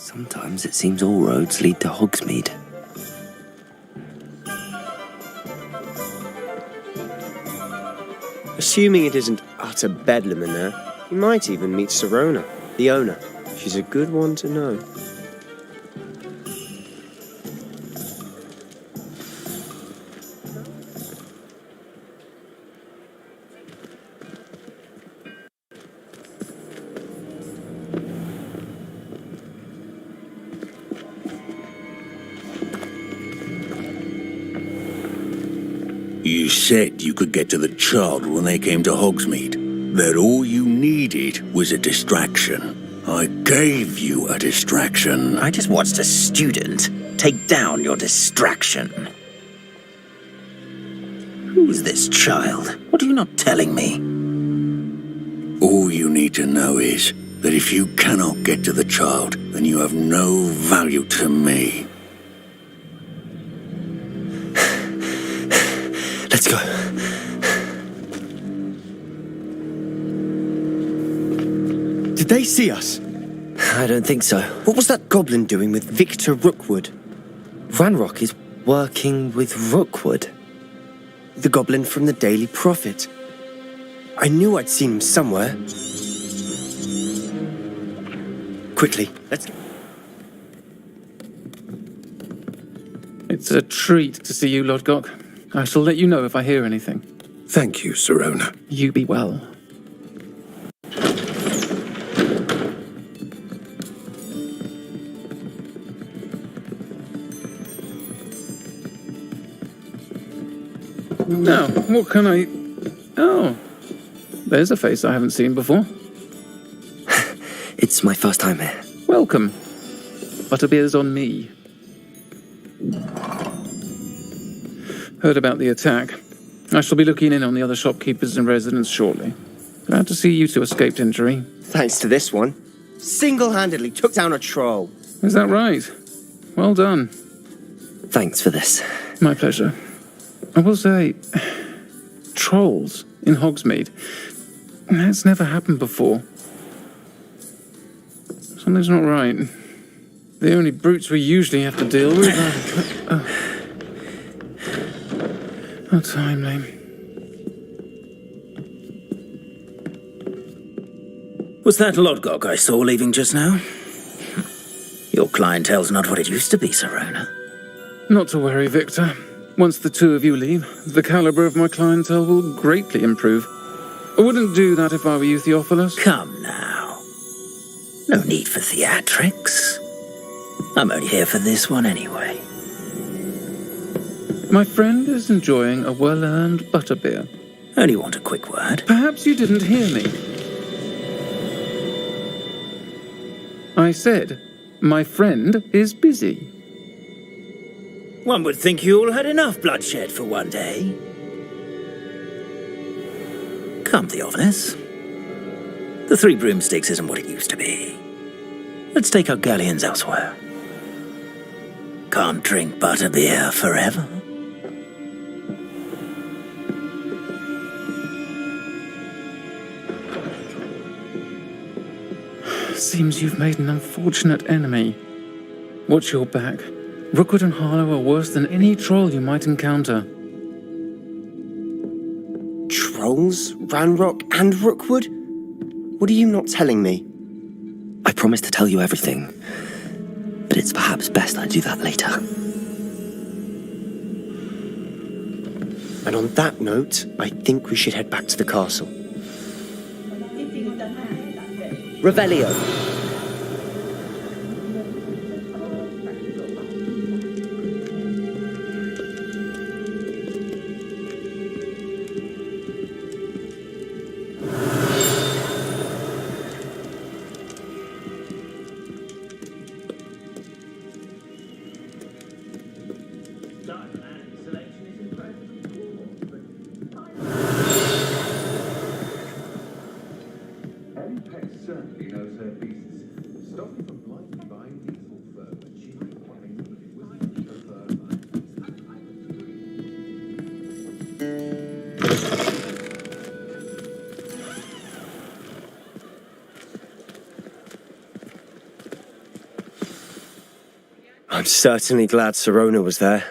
Sometimes it seems all roads lead to Hogsmeade. Assuming it isn't utter bedlam in there, you might even meet Sirona, the owner. She's a good one to know. You said you could get to the child when they came to Hogsmeade. That all you needed was a distraction. I gave you a distraction. I just watched a student take down your distraction. Who's this child? What are you not telling me? All you need to know is that if you cannot get to the child, then you have no value to me. Let's go. Did they see us? I don't think so. What was that goblin doing with Victor Rookwood? Ranrock is working with Rookwood. The goblin from the Daily Prophet. I knew I'd seen him somewhere. Quickly, let's... It's a treat to see you, Lodgok. I shall let you know if I hear anything. Thank you, Sirona. You be well. Now, what can I... Oh, there's a face I haven't seen before. It's my first time here. Welcome. Butterbeer's on me. Heard about the attack. I shall be looking in on the other shopkeepers and residents shortly. Glad to see you two escaped injury. Thanks to this one. Single-handedly took down a troll. Is that right? Well done. Thanks for this. My pleasure. I will say, trolls in Hogsmeade. That's never happened before. Something's not right. The only brutes we usually have to deal with are... How timely. Was that Lodgok I saw leaving just now? Your clientele's not what it used to be, Sirona. Not to worry, Victor. Once the two of you leave, the caliber of my clientele will greatly improve. I wouldn't do that if I were you, Theophilus. Come now. No need for theatrics. I'm only here for this one anyway. My friend is enjoying a well-earned butterbeer. Only want a quick word. Perhaps you didn't hear me. I said, my friend is busy. One would think you all had enough bloodshed for one day. Come, Theophilus. The Three Broomsticks isn't what it used to be. Let's take our galleons elsewhere. Can't drink butterbeer forever. Seems you've made an unfortunate enemy. Watch your back. Rookwood and Harlow are worse than any troll you might encounter. Trolls? Ranrock and Rookwood? What are you not telling me? I promised to tell you everything, but it's perhaps best I do that later. And on that note, I think we should head back to the castle. Revelio. Certainly knows her beast I'm certainly glad Sirona was there.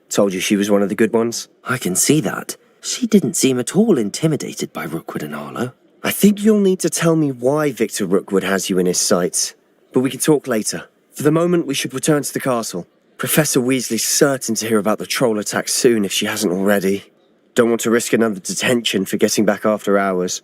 Told you she was one of the good ones. I can see that. She didn't seem at all intimidated by Rookwood and Harlow. I think you'll need to tell me why Victor Rookwood has you in his sights. But we can talk later. For the moment, we should return to the castle. Professor Weasley's certain to hear about the troll attack soon if she hasn't already. Don't want to risk another detention for getting back after hours.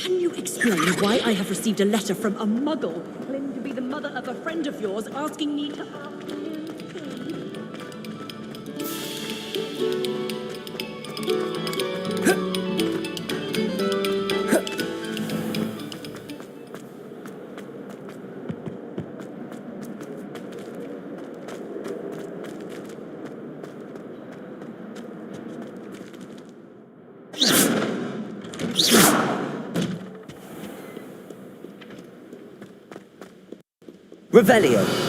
Can you explain why I have received a letter from a muggle claiming to be the mother of a friend of yours asking me to ask you to... Revelio.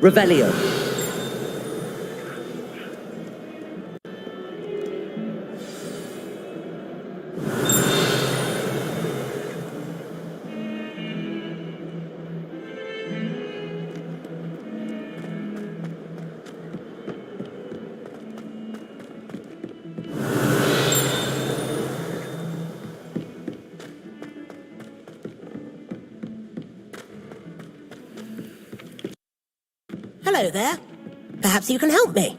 Revelio. Hello there. Perhaps you can help me.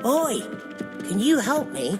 Oi, can you help me?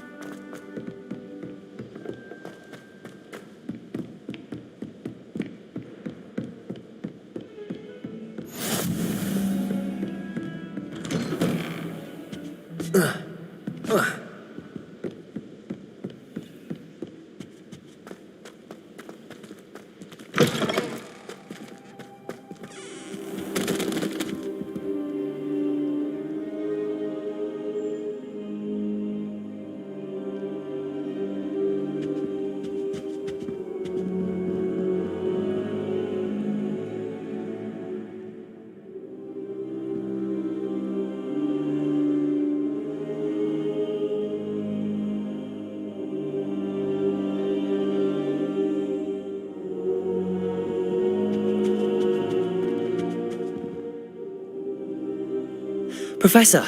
Professor,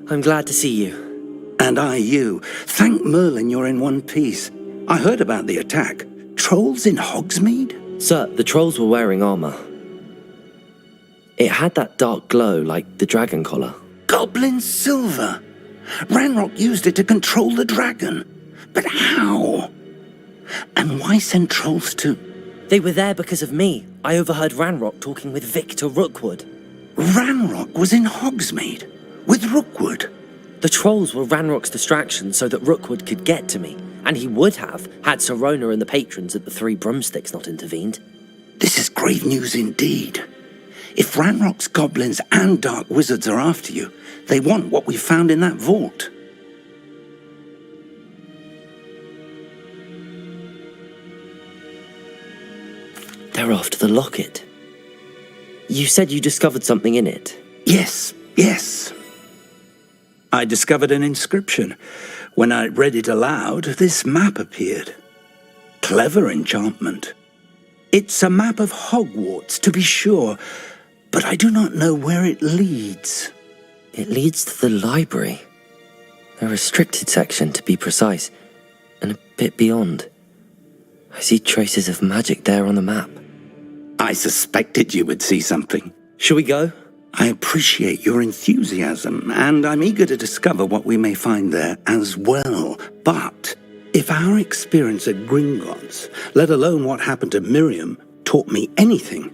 I'm glad to see you. And I you. Thank Merlin you're in one piece. I heard about the attack. Trolls in Hogsmeade? Sir, the trolls were wearing armor. It had that dark glow like the dragon collar. Goblin silver. Ranrock used it to control the dragon. But how? And why send trolls to... They were there because of me. I overheard Ranrock talking with Victor Rookwood. Ranrock was in Hogsmeade with Rookwood. The trolls were Ranrock's distraction so that Rookwood could get to me, and he would have had Sirona and the patrons at the Three Broomsticks not intervened. This is grave news indeed. If Ranrock's goblins and dark wizards are after you, they want what we found in that vault. They're after the locket. You said you discovered something in it. Yes. I discovered an inscription. When I read it aloud, this map appeared. Clever enchantment. It's a map of Hogwarts, to be sure, but I do not know where it leads. It leads to the library. A restricted section, to be precise, and a bit beyond. I see traces of magic there on the map. I suspected you would see something. Shall we go? I appreciate your enthusiasm, and I'm eager to discover what we may find there as well. But if our experience at Gringotts, let alone what happened to Miriam, taught me anything,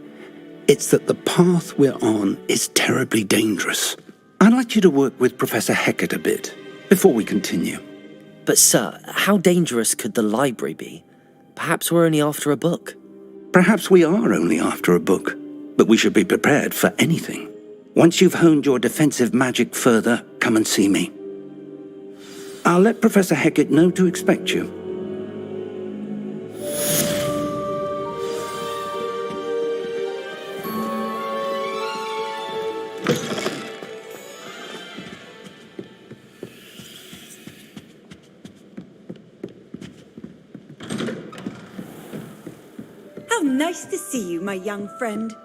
it's that the path we're on is terribly dangerous. I'd like you to work with Professor Hecat a bit before we continue. But sir, how dangerous could the library be? Perhaps we're only after a book. Perhaps we are only after a book, but we should be prepared for anything. Once you've honed your defensive magic further, come and see me. I'll let Professor Hecat know to expect you. How nice to see you, my young friend.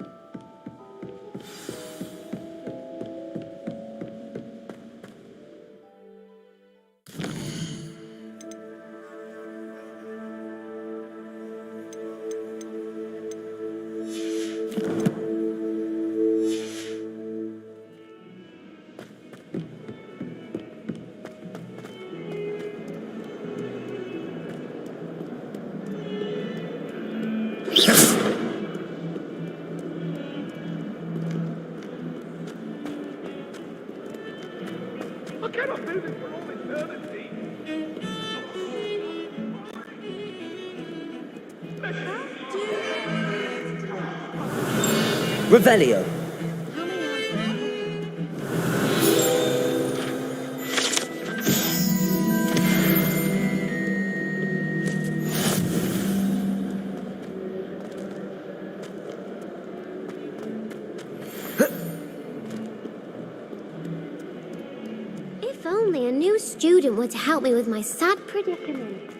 Revelio. student were to help me with my sad predicament.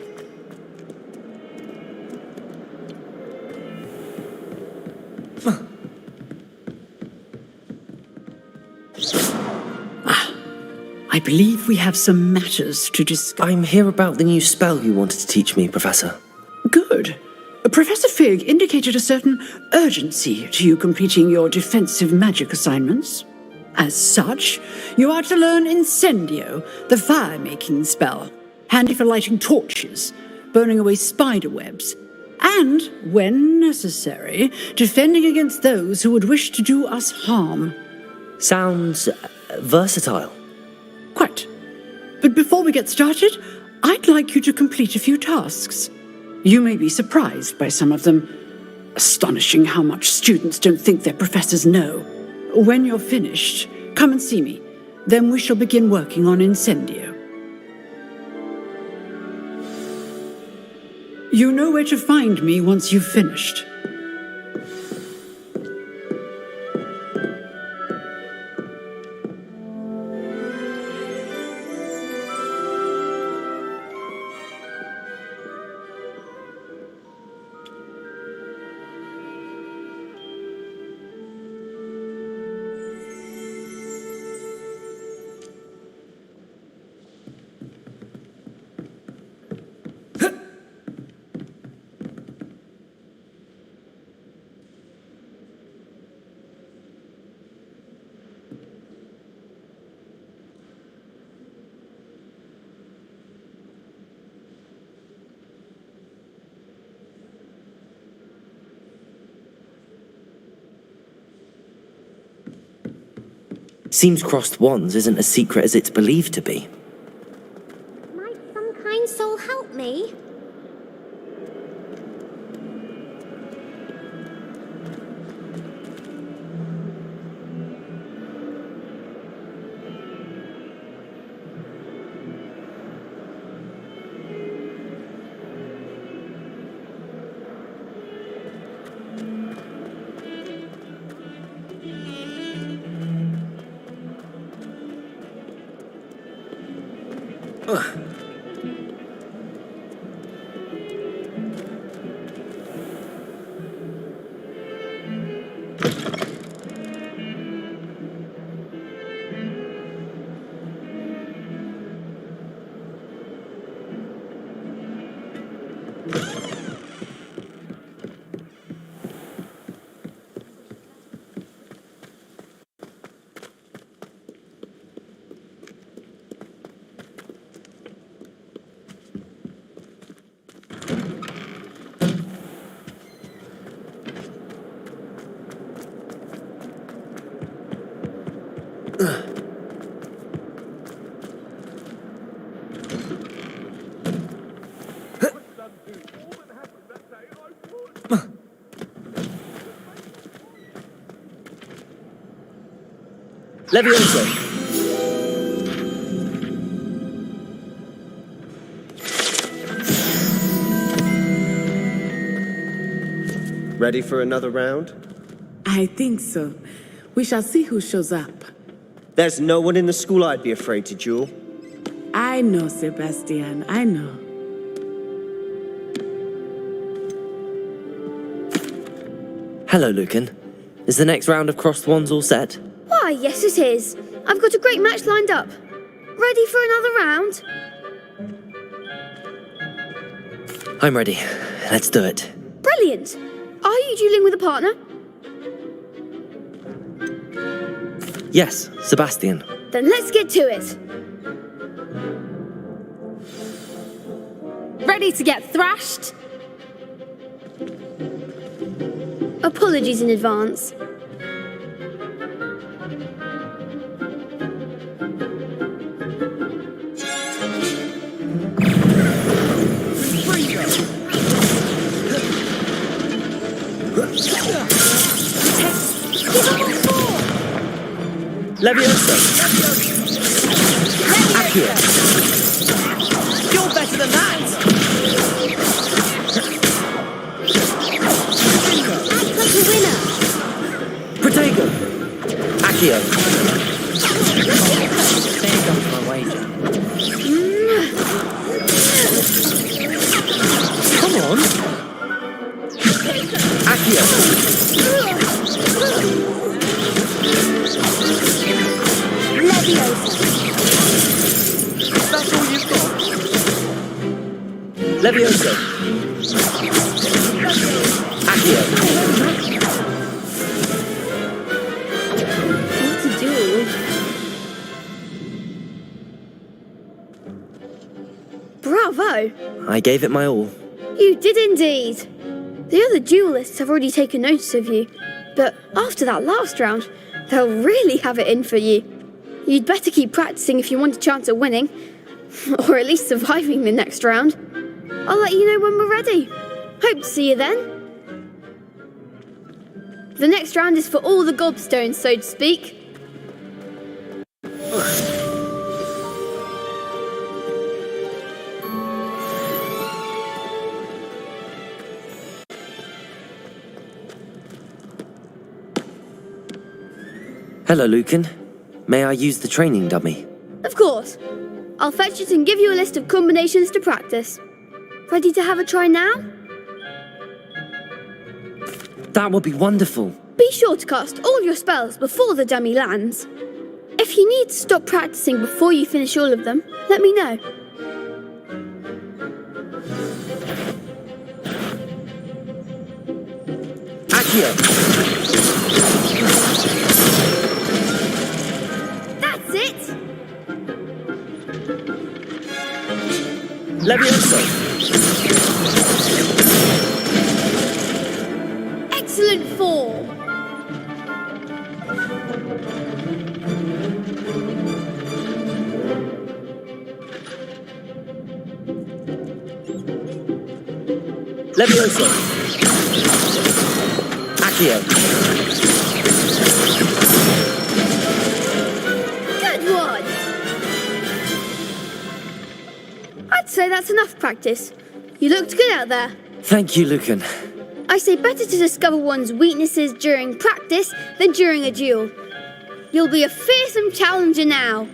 I believe we have some matters to discuss. I'm here about the new spell you wanted to teach me, Professor. Good. Professor Fig indicated a certain urgency to you completing your defensive magic assignments. As such, you are to learn Incendio, the fire-making spell, handy for lighting torches, burning away spider webs, and, when necessary, defending against those who would wish to do us harm. Sounds versatile. Quite. But before we get started, I'd like you to complete a few tasks. You may be surprised by some of them. Astonishing how much students don't think their professors know. When you're finished, come and see me. Then we shall begin working on Incendio. You know where to find me once you've finished. Seems crossed wands isn't as secret as it's believed to be. Might some kind soul help me? Levioso! Ready for another round? I think so. We shall see who shows up. There's no one in the school I'd be afraid to duel. I know, Sebastian, I know. Hello, Lucan. Is the next round of crossed wands all set? Why, yes it is. I've got a great match lined up. Ready for another round? I'm ready. Let's do it. Brilliant. Are you dueling with a partner? Yes, Sebastian. Then let's get to it. Ready to get thrashed? Apologies in advance. Levioso! Accurate! You're better than that! Act like a winner! Protego! Accio! There comes my wager. That's all you've got? Levioso. Accio. What to do? Bravo! I gave it my all. You did indeed. The other duelists have already taken notice of you, but after that last round, they'll really have it in for you. You'd better keep practicing if you want a chance at winning, or at least surviving the next round. I'll let you know when we're ready. Hope to see you then. The next round is for all the gobstones, so to speak. Hello, Lucan. May I use the training dummy? Of course. I'll fetch it and give you a list of combinations to practice. Ready to have a try now? That would be wonderful. Be sure to cast all your spells before the dummy lands. If you need to stop practicing before you finish all of them, let me know. Accio. That's it! Levioso. Excellent form! Levioso. Accio. Good one! I'd say that's enough practice. You looked good out there. Thank you, Lucan. I say better to discover one's weaknesses during practice than during a duel. You'll be a fearsome challenger now.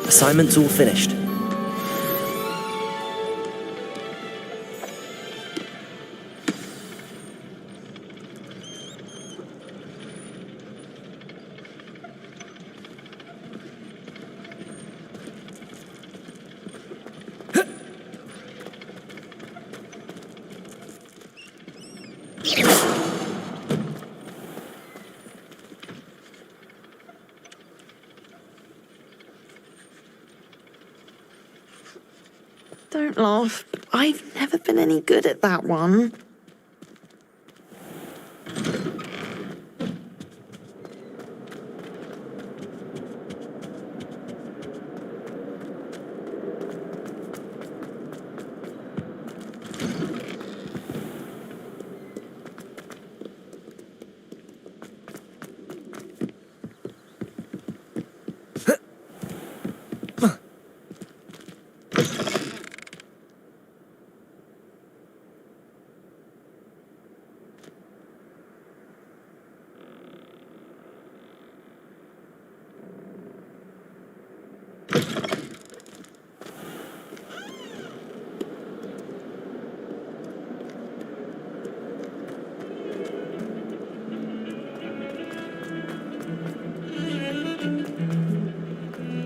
Assignment's all finished. Don't laugh. I've never been any good at that one.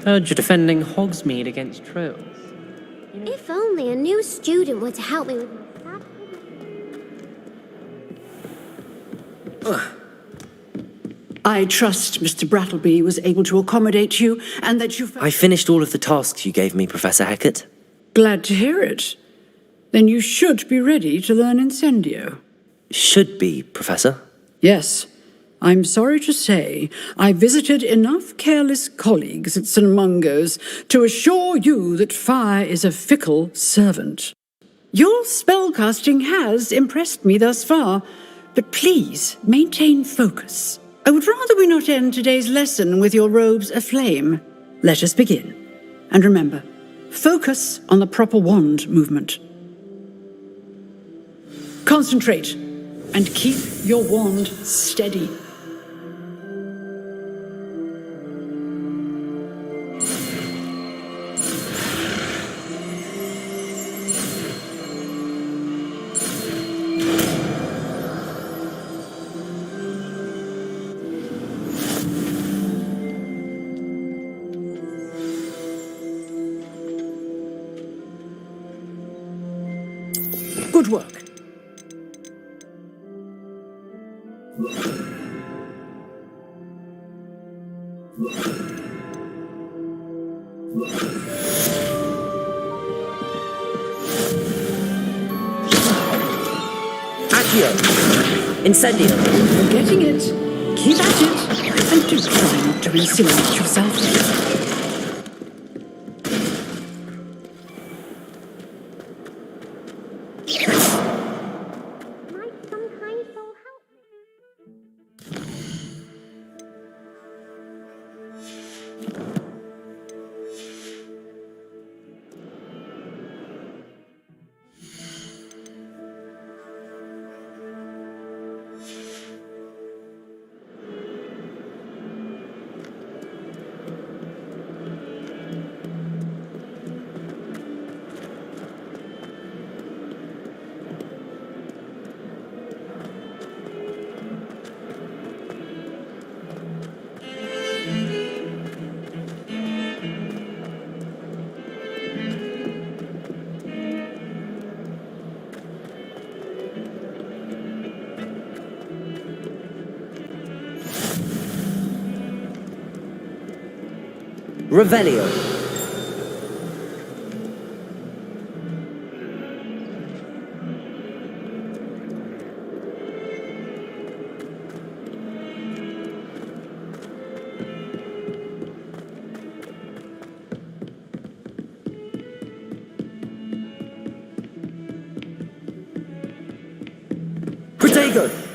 Heard you're defending Hogsmeade against trolls. If only a new student were to help me with my I trust Mr. Brattleby was able to accommodate you and that you... I finished all of the tasks you gave me, Professor Hecat. Glad to hear it. Then you should be ready to learn Incendio. Should be, Professor. Yes. I'm sorry to say, I visited enough careless colleagues at St. Mungo's to assure you that fire is a fickle servant. Your spellcasting has impressed me thus far, but please maintain focus. I would rather we not end today's lesson with your robes aflame. Let us begin. And remember, focus on the proper wand movement. Concentrate and keep your wand steady. Good work. Accio! Incendio! You're getting it. Keep at it. And do try not to incinerate yourself. Revelio. Protego.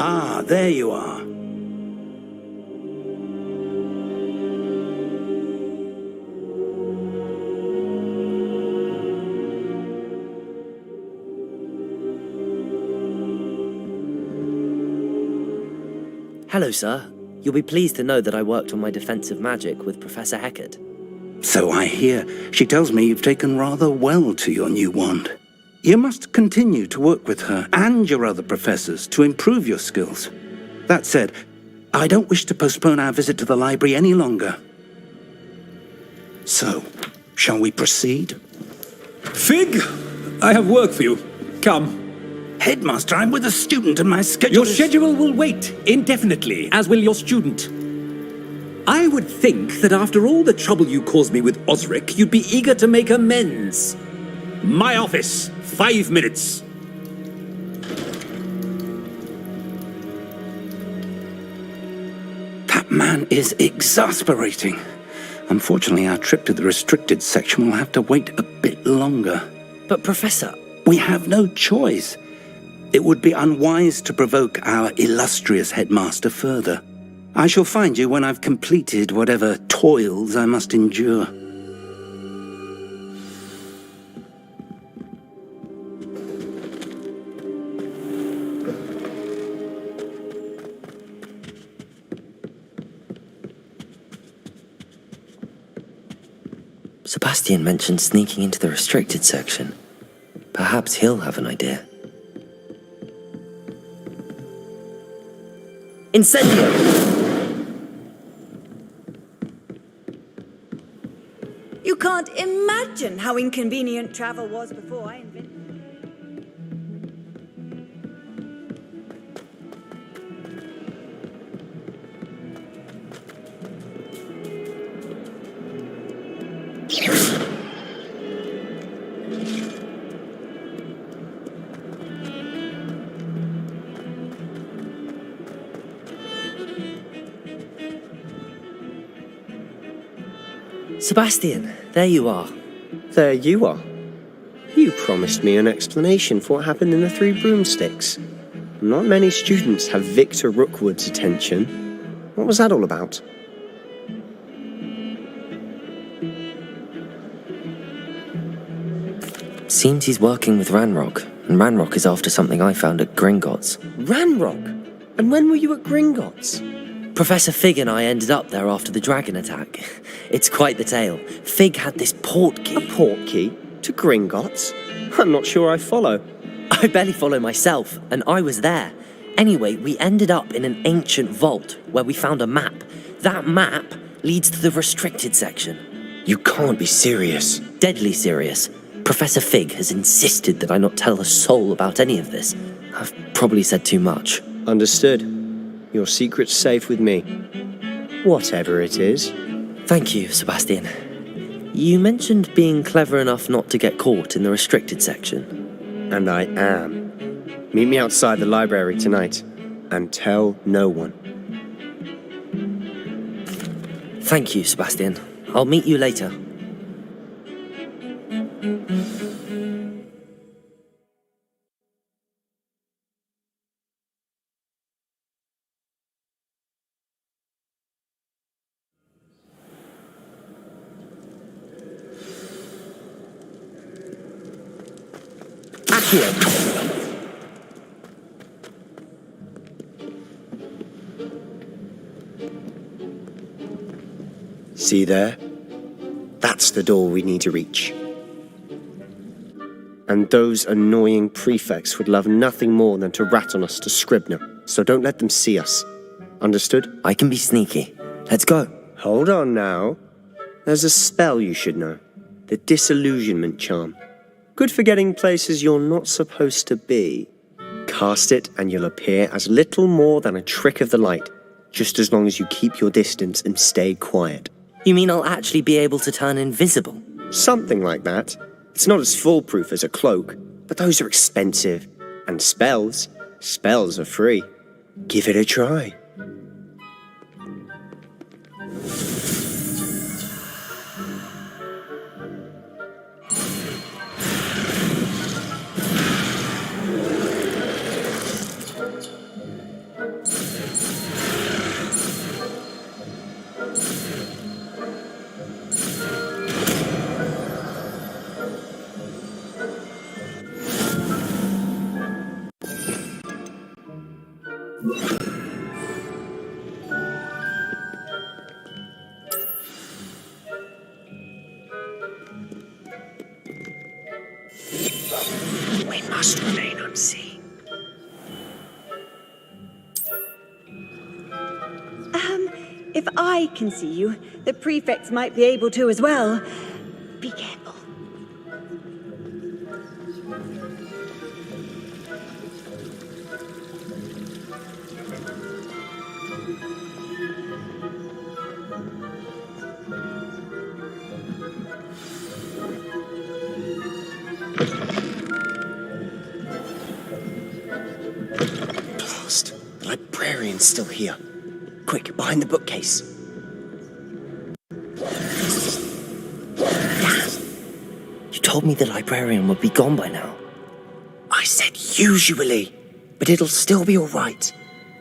Ah, there you are. Hello, sir. You'll be pleased to know that I worked on my defensive magic with Professor Heckard. So I hear. She tells me you've taken rather well to your new wand. You must continue to work with her and your other professors to improve your skills. That said, I don't wish to postpone our visit to the library any longer. So, shall we proceed? Fig, I have work for you. Come. Headmaster, I'm with a student and my schedule Your schedule will wait indefinitely, as will your student. I would think that after all the trouble you caused me with Osric, you'd be eager to make amends. My office, 5 minutes. That man is exasperating. Unfortunately, our trip to the restricted section will have to wait a bit longer. But, Professor... We have no choice. It would be unwise to provoke our illustrious headmaster further. I shall find you when I've completed whatever toils I must endure. Sebastian mentioned sneaking into the restricted section. Perhaps he'll have an idea. Incendio! You can't imagine how inconvenient travel was before I invented it. Sebastian, there you are. There you are. You promised me an explanation for what happened in the Three Broomsticks. Not many students have Victor Rookwood's attention. What was that all about? Seems he's working with Ranrock, and Ranrock is after something I found at Gringotts. Ranrock? And when were you at Gringotts? Professor Fig and I ended up there after the dragon attack. It's quite the tale. Fig had this port key. A port key? To Gringotts? I'm not sure I follow. I barely follow myself, and I was there. Anyway, we ended up in an ancient vault where we found a map. That map leads to the restricted section. You can't be serious. Deadly serious. Professor Fig has insisted that I not tell a soul about any of this. I've probably said too much. Understood. Your secret's safe with me. Whatever it is. Thank you, Sebastian. You mentioned being clever enough not to get caught in the restricted section. And I am. Meet me outside the library tonight, and tell no one. Thank you, Sebastian. I'll meet you later. Accio! See there? That's the door we need to reach. And those annoying prefects would love nothing more than to rat on us to Scribner, so don't let them see us. Understood? I can be sneaky. Let's go. Hold on now. There's a spell you should know. The Disillusionment Charm. Good for getting places you're not supposed to be. Cast it and you'll appear as little more than a trick of the light, just as long as you keep your distance and stay quiet. You mean I'll actually be able to turn invisible? Something like that. It's not as foolproof as a cloak, but those are expensive. And spells are free. Give it a try. We must remain unseen. If I can see you, the prefects might be able to as well. Be careful. Blast! The librarian's still here. Quick, behind the bookcase. You told me the librarian would be gone by now. I said usually, but it'll still be all right.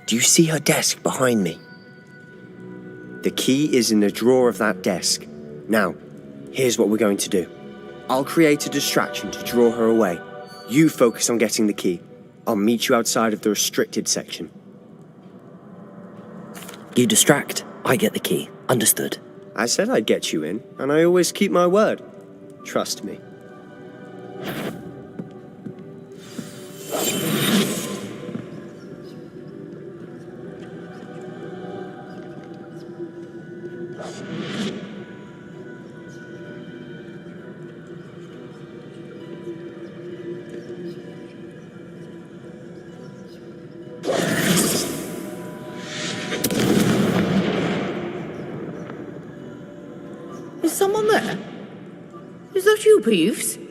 Do you see her desk behind me? The key is in the drawer of that desk. Now, here's what we're going to do. I'll create a distraction to draw her away. You focus on getting the key. I'll meet you outside of the restricted section. You distract, I get the key. Understood. I said I'd get you in, and I always keep my word. Trust me. Is someone there? Is that you, Peeves?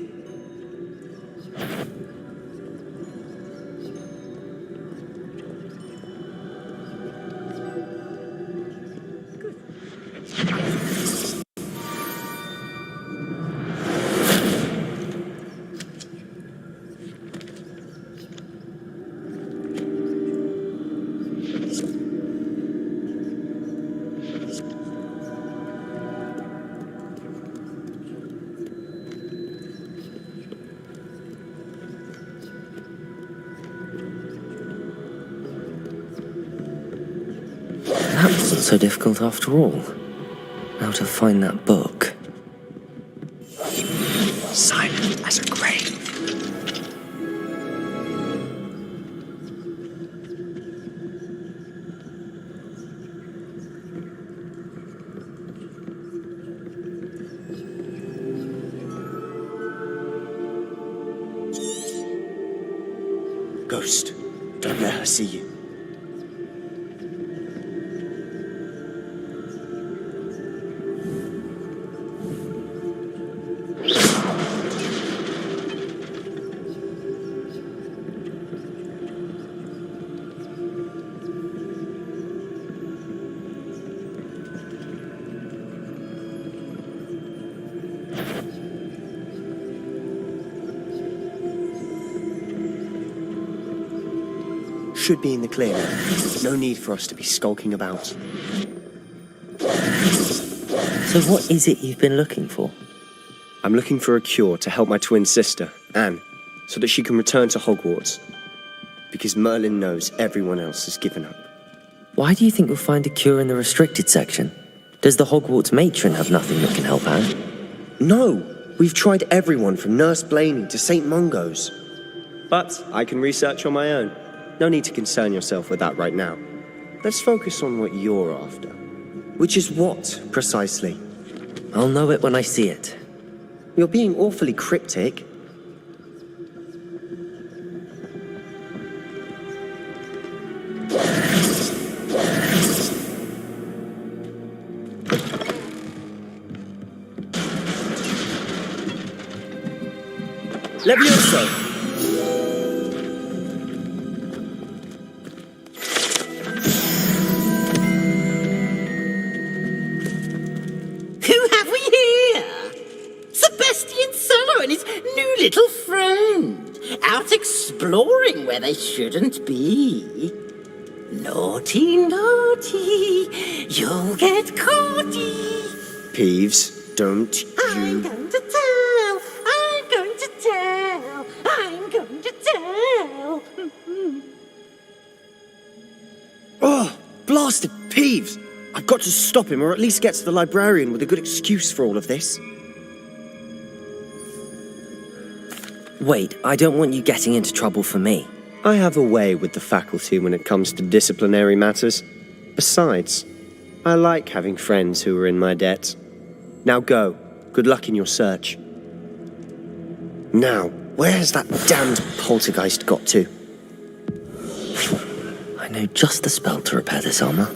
That wasn't so difficult after all. Now to find that book. Silence. as a grave. Ghost, don't let her see you. Should be in the clear now. No need for us to be skulking about. So what is it you've been looking for? I'm looking for a cure to help my twin sister, Anne, so that she can return to Hogwarts. Because Merlin knows everyone else has given up. Why do you think we'll find a cure in the restricted section? Does the Hogwarts matron have nothing that can help Anne? No! We've tried everyone from Nurse Blaney to St. Mungo's. But I can research on my own. No need to concern yourself with that right now. Let's focus on what you're after. Which is what, precisely? I'll know it when I see it. You're being awfully cryptic. Levioso! Little friend, out exploring where they shouldn't be. Naughty, naughty, you'll get caughty. Peeves, don't you... I'm going to tell, I'm going to tell, I'm going to tell. Oh, blasted Peeves! I've got to stop him, or at least get to the librarian with a good excuse for all of this. Wait, I don't want you getting into trouble for me. I have a way with the faculty when it comes to disciplinary matters. Besides, I like having friends who are in my debt. Now go. Good luck in your search. Now, where has that damned poltergeist got to? I know just the spell to repair this armor.